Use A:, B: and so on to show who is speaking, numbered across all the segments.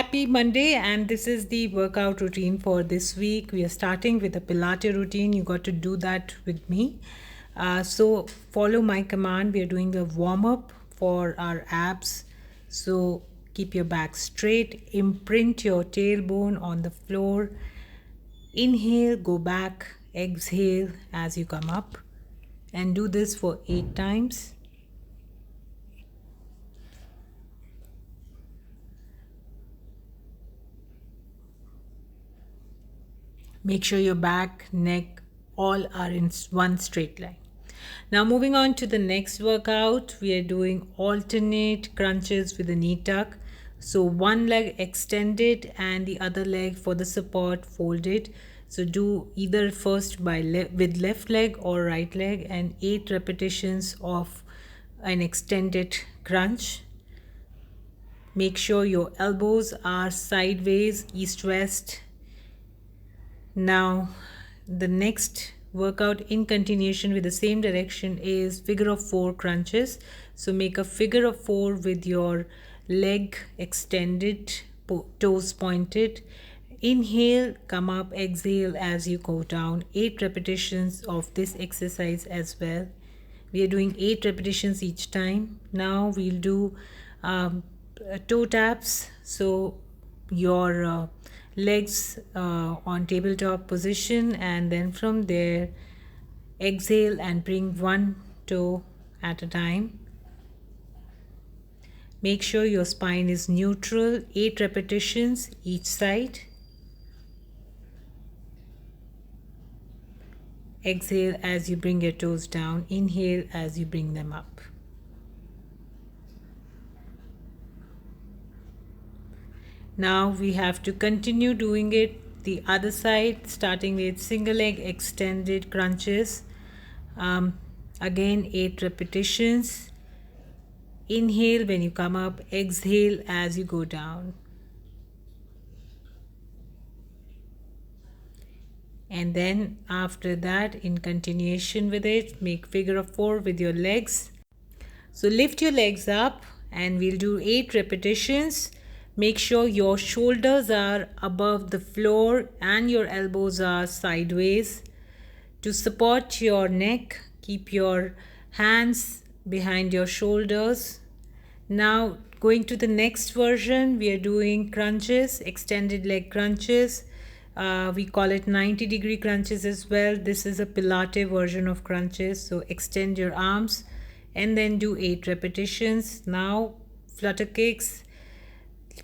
A: Happy Monday, and this is the workout routine for this week. We are starting with a Pilates routine. You got to do that with me. So follow my command. We are doing a warm up for our abs. So keep your back straight, imprint your tailbone on the floor. Inhale, go back, exhale as you come up, and do this for 8 times. Make sure your back, neck, all are in one straight line. Now moving on to the next workout, we are doing alternate crunches with a knee tuck. So one leg extended and the other leg for the support folded. So do either first with left leg or right leg, and 8 repetitions of an extended crunch. Make sure your elbows are sideways, east-west. Now the next workout in continuation with the same direction is figure of 4 crunches. So make a figure of 4 with your leg extended, toes pointed. Inhale, come up, exhale as you go down. 8 repetitions of this exercise as well. We are doing 8 repetitions each time. Now we'll do toe taps. So your legs on tabletop position, and then from there exhale and bring one toe at a time. Make sure your spine is neutral. 8 repetitions each side. Exhale as you bring your toes down. Inhale as you bring them up. Now we have to continue doing it the other side, starting with single leg extended crunches. Again 8 repetitions. Inhale when you come up, exhale as you go down. And then after that, in continuation with it, make figure of 4 with your legs. So lift your legs up and we'll do 8 repetitions. Make sure your shoulders are above the floor and your elbows are sideways. To support your neck, keep your hands behind your shoulders. Now going to the next version, we are doing crunches, extended leg crunches. We call it 90-degree crunches as well. This is a Pilates version of crunches. So extend your arms and then do 8 repetitions. Now flutter kicks.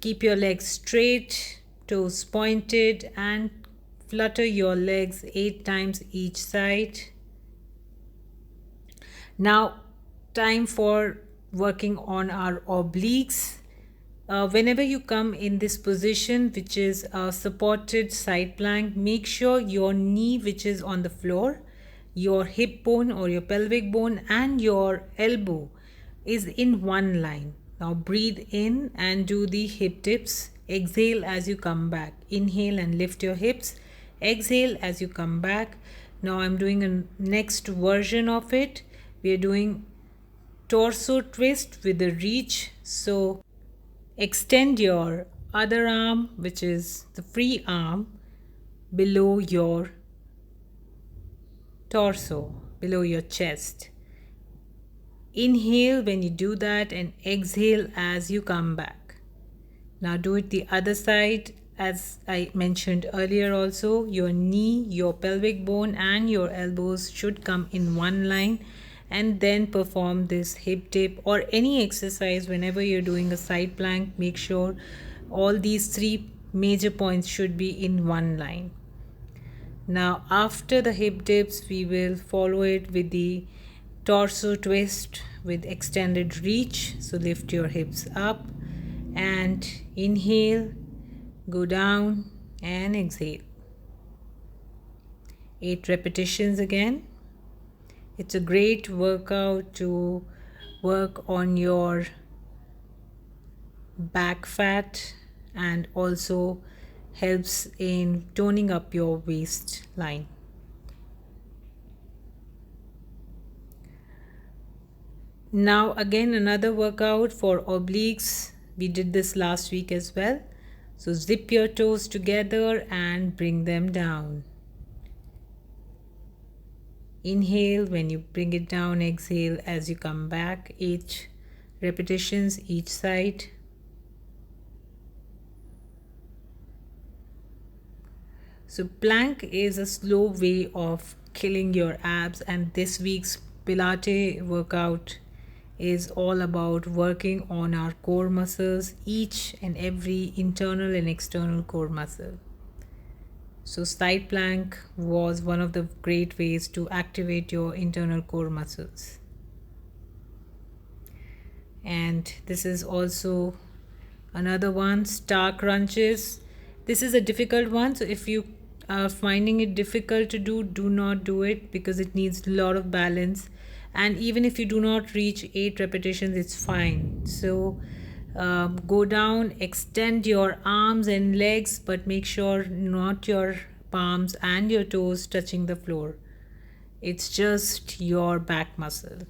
A: Keep your legs straight, toes pointed, and flutter your legs 8 times each side. Now time for working on our obliques. Whenever you come in this position, which is a supported side plank, make sure your knee, which is on the floor, your hip bone or your pelvic bone, and your elbow is in one line. Now breathe in and do the hip dips. Exhale as you come back. Inhale and lift your hips. Exhale as you come back. Now I'm doing a next version of it. We are doing torso twist with a reach. So extend your other arm, which is the free arm, below your torso, below your chest. Inhale when you do that and exhale as you come back. Now do it the other side. As I mentioned earlier also, your knee, your pelvic bone and your elbows should come in one line, and then perform this hip dip or any exercise. Whenever you're doing a side plank, make sure all these 3 major points should be in one line. Now after the hip dips, we will follow it with the torso twist with extended reach. So lift your hips up and inhale, go down and exhale. 8 repetitions again. It's a great workout to work on your back fat and also helps in toning up your waistline. Now again another workout for obliques. We did this last week as well. So zip your toes together and bring them down. Inhale when you bring it down, exhale as you come back. 8 repetitions each side. So plank is a slow way of killing your abs, and this week's Pilates workout is all about working on our core muscles, each and every internal and external core muscle. So side plank was one of the great ways to activate your internal core muscles. And this is also another one, star crunches. This is a difficult one, so if you are finding it difficult to do not do it, because it needs a lot of balance. And even if you do not reach 8 repetitions, it's fine. So go down, extend your arms and legs, but make sure not your palms and your toes touching the floor. It's just your back muscle.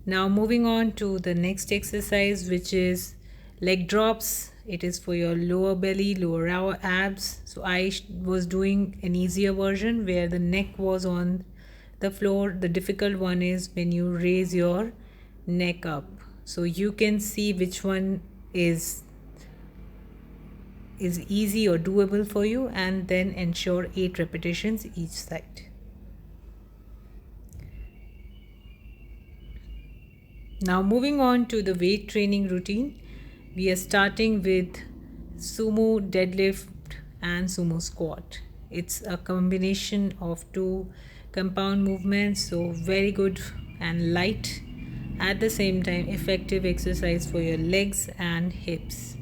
A: Now moving on to the next exercise, which is leg drops. It is for your lower belly, lower abs. So I was doing an easier version where the neck was on the floor. The difficult one is when you raise your neck up. So you can see which one is easy or doable for you, and then ensure 8 repetitions each side. Now moving on to the weight training routine, we are starting with sumo deadlift and sumo squat. It's a combination of 2 compound movements, so very good and light, at the same time effective exercise for your legs and hips.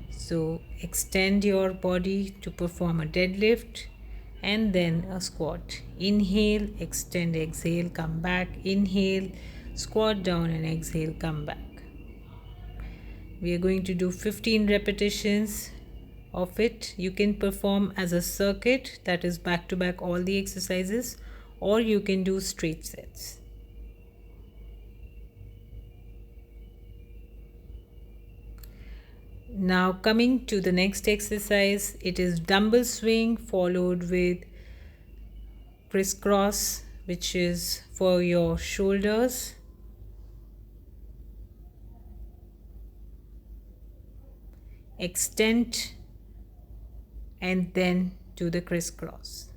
A: So extend your body to perform a deadlift and then a squat. Inhale, extend, exhale, come back. Inhale, squat down and exhale, come back. We are going to do 15 repetitions of it. You can perform as a circuit, that is back to back all the exercises, or you can do straight sets. Now coming to the next exercise, it is dumbbell swing followed with crisscross, which is for your shoulders. Extend and then do the crisscross.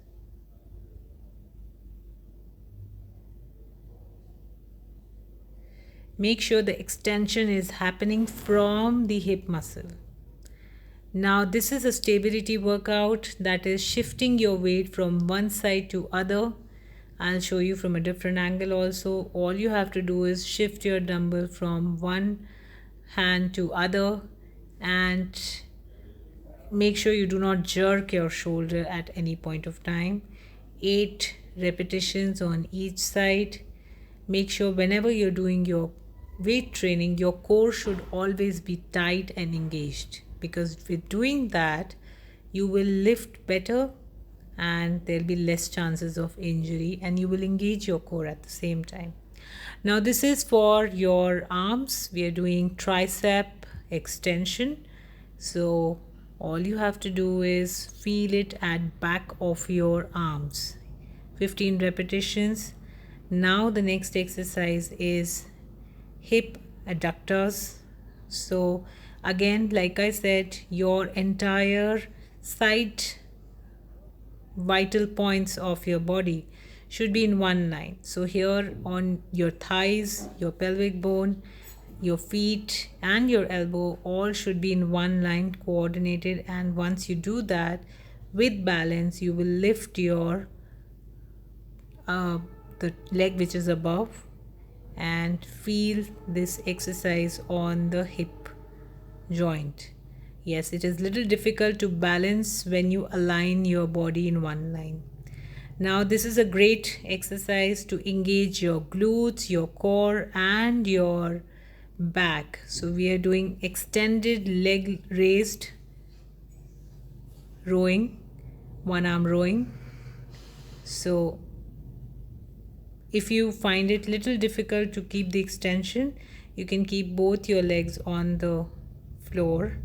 A: Make sure the extension is happening from the hip muscle. Now this is a stability workout, that is shifting your weight from one side to other. I'll show you from a different angle also. All you have to do is shift your dumbbell from one hand to other, and make sure you do not jerk your shoulder at any point of time. 8 repetitions on each side. Make sure whenever you're doing your weight training, your core should always be tight and engaged, because with doing that you will lift better and there'll be less chances of injury, and you will engage your core at the same time. Now this is for your arms. We are doing tricep extension. So all you have to do is feel it at back of your arms. 15 repetitions. Now the next exercise is hip adductors. So again, like I said, your entire side vital points of your body should be in one line. So here on your thighs, your pelvic bone, your feet and your elbow all should be in one line, coordinated, and once you do that with balance, you will lift your the leg which is above, and feel this exercise on the hip joint. Yes, it is little difficult to balance when you align your body in one line. Now this is a great exercise to engage your glutes, your core and your back. So we are doing extended leg raised rowing, one arm rowing. So if you find it little difficult to keep the extension, you can keep both your legs on the floor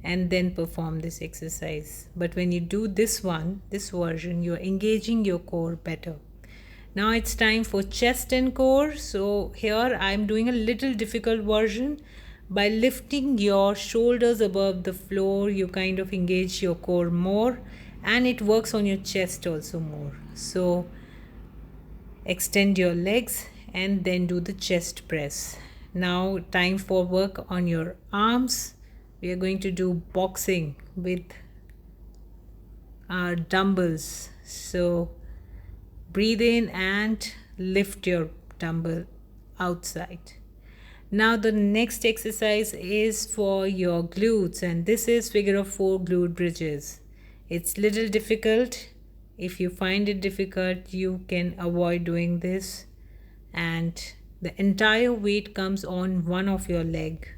A: and then perform this exercise. But when you do this version, you're engaging your core better. Now it's time for chest and core. So here I'm doing a little difficult version. By lifting your shoulders above the floor, you kind of engage your core more, and it works on your chest also more. So extend your legs and then do the chest press. Now time for work on your arms. We are going to do boxing with our dumbbells. So breathe in and lift your dumbbell outside. Now the next exercise is for your glutes, and this is figure of 4 glute bridges. It's little difficult. If you find it difficult, you can avoid doing this, and the entire weight comes on one of your leg.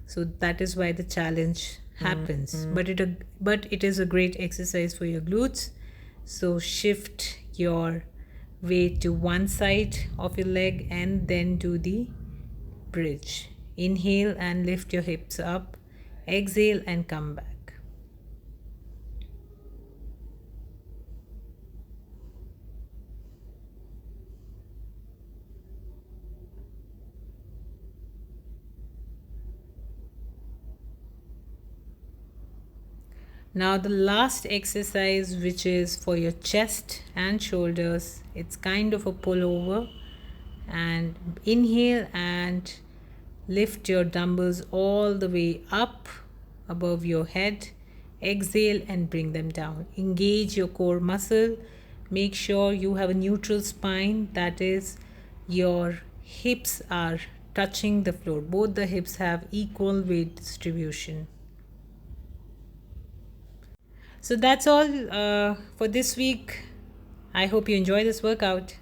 A: So that is why the challenge happens. But it is a great exercise for your glutes. So shift your weight to one side of your leg and then do the bridge. Inhale and lift your hips up. Exhale and come back. Now the last exercise, which is for your chest and shoulders, it's kind of a pullover. And inhale and lift your dumbbells all the way up above your head. Exhale and bring them down. Engage your core muscle. Make sure you have a neutral spine, that is, your hips are touching the floor. Both the hips have equal weight distribution. So that's all for this week. I hope you enjoy this workout.